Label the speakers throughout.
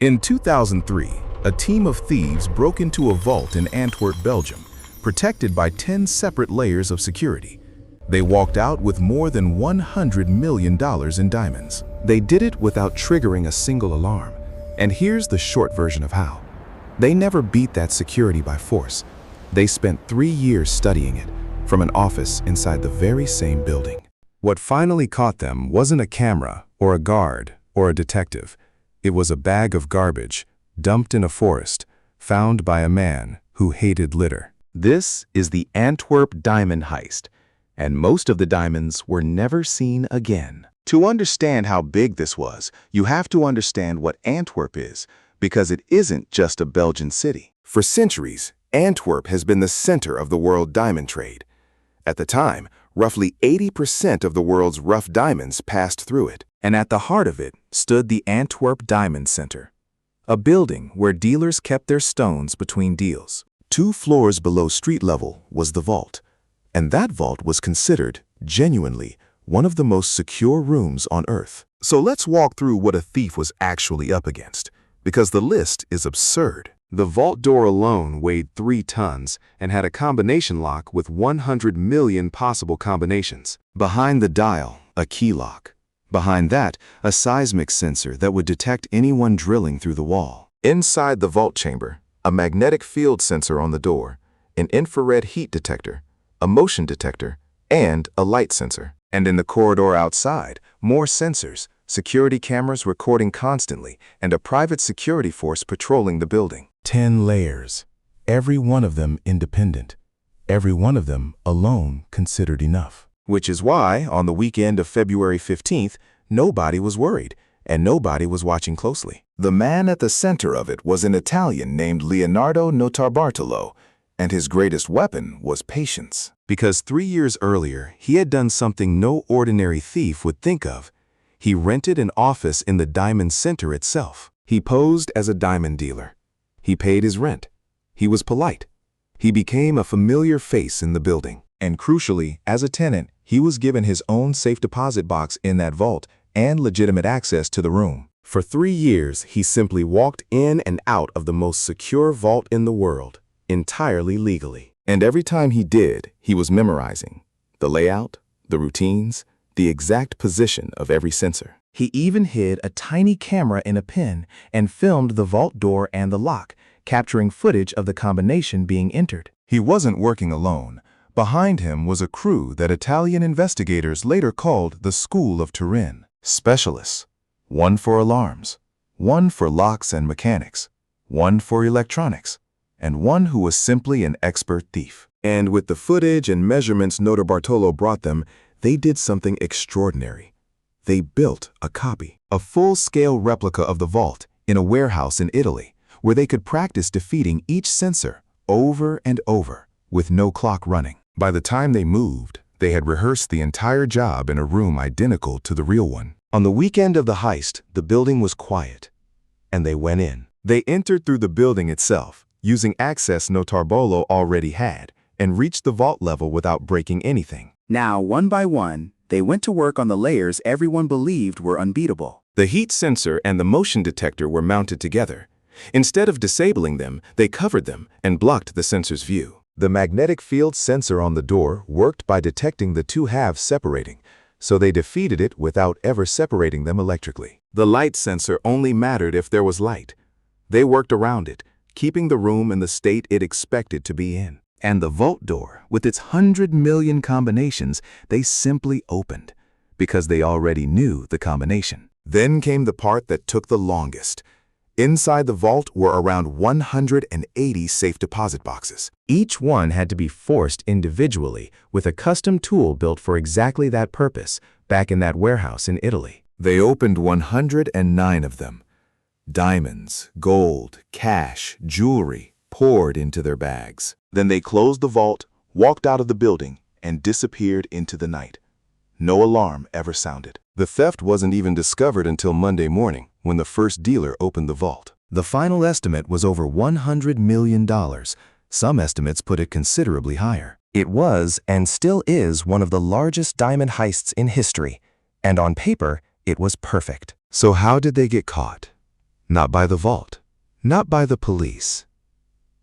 Speaker 1: In 2003, a team of thieves broke into a vault in Antwerp, Belgium, protected by 10 separate layers of security. They walked out with more than $100 million in diamonds. They did it without triggering a single alarm. And here's the short version of how. They never beat that security by force. They spent 3 years studying it, from an office inside the very same building. What finally caught them wasn't a camera, or a guard, or a detective. It was a bag of garbage, dumped in a forest, found by a man who hated litter.
Speaker 2: This is the Antwerp Diamond Heist, and most of the diamonds were never seen again. To understand how big this was, you have to understand what Antwerp is, because it isn't just a Belgian city.
Speaker 1: For centuries, Antwerp has been the center of the world diamond trade. At the time, roughly 80% of the world's rough diamonds passed through it. And at the heart of it stood the Antwerp Diamond Center, a building where dealers kept their stones between deals. 2 floors below street level was the vault, and that vault was considered, genuinely, one of the most secure rooms on Earth. So let's walk through what a thief was actually up against, because the list is absurd. The vault door alone weighed 3 tons and had a combination lock with 100 million possible combinations. Behind the dial, a key lock. Behind that, a seismic sensor that would detect anyone drilling through the wall. Inside the vault chamber, a magnetic field sensor on the door, an infrared heat detector, a motion detector, and a light sensor. And in the corridor outside, more sensors, security cameras recording constantly, and a private security force patrolling the building. 10 layers, every one of them independent, every one of them alone considered enough. Which is why, on the weekend of February 15th, nobody was worried, and nobody was watching closely. The man at the center of it was an Italian named Leonardo Notarbartolo, and his greatest weapon was patience. Because 3 years earlier, he had done something no ordinary thief would think of. He rented an office in the Diamond Center itself. He posed as a diamond dealer. He paid his rent. He was polite. He became a familiar face in the building. And crucially, as a tenant, he was given his own safe deposit box in that vault and legitimate access to the room. For 3 years, he simply walked in and out of the most secure vault in the world, entirely legally. And every time he did, he was memorizing the layout, the routines, the exact position of every sensor. He even hid a tiny camera in a pin and filmed the vault door and the lock, capturing footage of the combination being entered. He wasn't working alone. Behind him was a crew that Italian investigators later called the School of Turin. Specialists, one for alarms, one for locks and mechanics, one for electronics, and one who was simply an expert thief. And with the footage and measurements Notarbartolo brought them, they did something extraordinary. They built a copy, a full-scale replica of the vault in a warehouse in Italy, where they could practice defeating each sensor over and over, with no clock running. By the time they moved, they had rehearsed the entire job in a room identical to the real one. On the weekend of the heist, the building was quiet, and they went in. They entered through the building itself, using access Notarbartolo already had, and reached the vault level without breaking anything.
Speaker 3: Now, one by one, they went to work on the layers everyone believed were unbeatable.
Speaker 1: The heat sensor and the motion detector were mounted together. Instead of disabling them, they covered them and blocked the sensor's view. The magnetic field sensor on the door worked by detecting the 2 halves separating, so they defeated it without ever separating them electrically. The light sensor only mattered if there was light. They worked around it, keeping the room in the state it expected to be in. And the vault door, with its 100 million combinations, they simply opened, because they already knew the combination. Then came the part that took the longest. Inside the vault were around 180 safe deposit boxes. Each one had to be forced individually with a custom tool built for exactly that purpose, back in that warehouse in Italy. They opened 109 of them. Diamonds, gold, cash, jewelry poured into their bags. Then they closed the vault, walked out of the building, and disappeared into the night. No alarm ever sounded. The theft wasn't even discovered until Monday morning, when the first dealer opened the vault. The final estimate was over $100 million. Some estimates put it considerably higher. It was, and still is, one of the largest diamond heists in history. And on paper, it was perfect. So how did they get caught?
Speaker 2: Not by the vault, not by the police,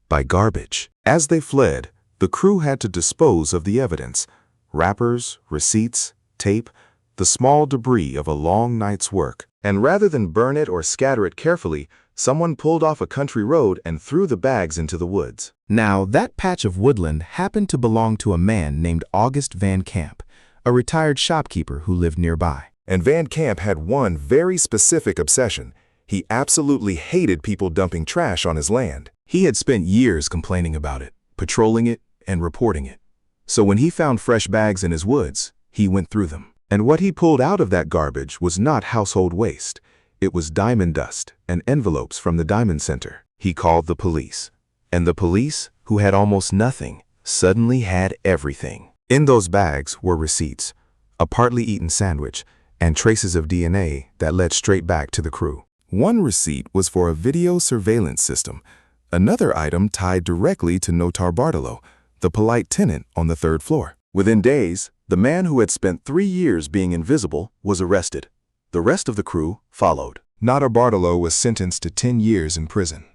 Speaker 2: by garbage. As they fled, the crew had to dispose of the evidence: wrappers, receipts, tape, the small debris of a long night's work. And rather than burn it or scatter it carefully, someone pulled off a country road and threw the bags into the woods.
Speaker 3: Now, that patch of woodland happened to belong to a man named August Van Camp, a retired shopkeeper who lived nearby.
Speaker 1: And Van Camp had one very specific obsession. He absolutely hated people dumping trash on his land.
Speaker 2: He had spent years complaining about it, patrolling it, and reporting it. So when he found fresh bags in his woods, he went through them. And what he pulled out of that garbage was not household waste. It was diamond dust and envelopes from the Diamond Center. He called the police. And the police, who had almost nothing, suddenly had everything. In those bags were receipts, a partly eaten sandwich, and traces of DNA that led straight back to the crew.
Speaker 1: One receipt was for a video surveillance system. Another item tied directly to Notar Bartolo, the polite tenant on the third floor.
Speaker 2: Within days, the man who had spent 3 years being invisible was arrested. The rest of the crew followed.
Speaker 1: Notar Bartolo was sentenced to 10 years in prison.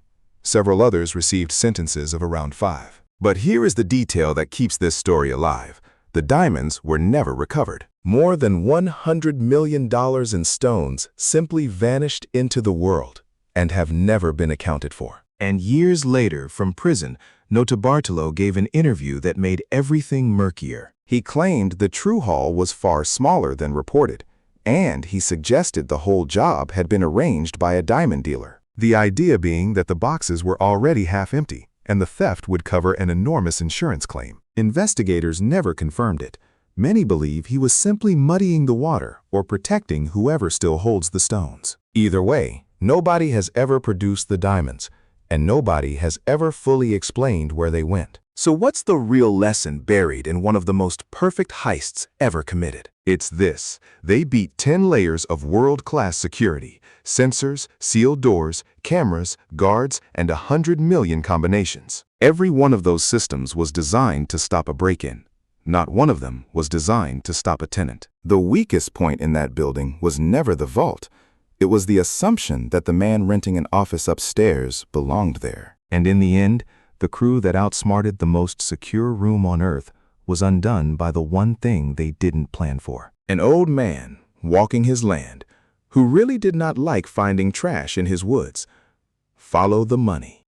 Speaker 1: Several others received sentences of around 5. But here is the detail that keeps this story alive. The diamonds were never recovered. More than $100 million in stones simply vanished into the world and have never been accounted for. And years later, from prison, Notar Bartolo gave an interview that made everything murkier. He claimed the true haul was far smaller than reported, and he suggested the whole job had been arranged by a diamond dealer. The idea being that the boxes were already half empty, and the theft would cover an enormous insurance claim. Investigators never confirmed it. Many believe he was simply muddying the water or protecting whoever still holds the stones. Either way, nobody has ever produced the diamonds, and nobody has ever fully explained where they went. So what's the real lesson buried in one of the most perfect heists ever committed? It's this: they beat 10 layers of world-class security, sensors, sealed doors, cameras, guards, and 100 million combinations. Every one of those systems was designed to stop a break-in. Not one of them was designed to stop a tenant. The weakest point in that building was never the vault. It was the assumption that the man renting an office upstairs belonged there. And in the end, the crew that outsmarted the most secure room on Earth was undone by the one thing they didn't plan for. An old man walking his land who really did not like finding trash in his woods. Follow the money.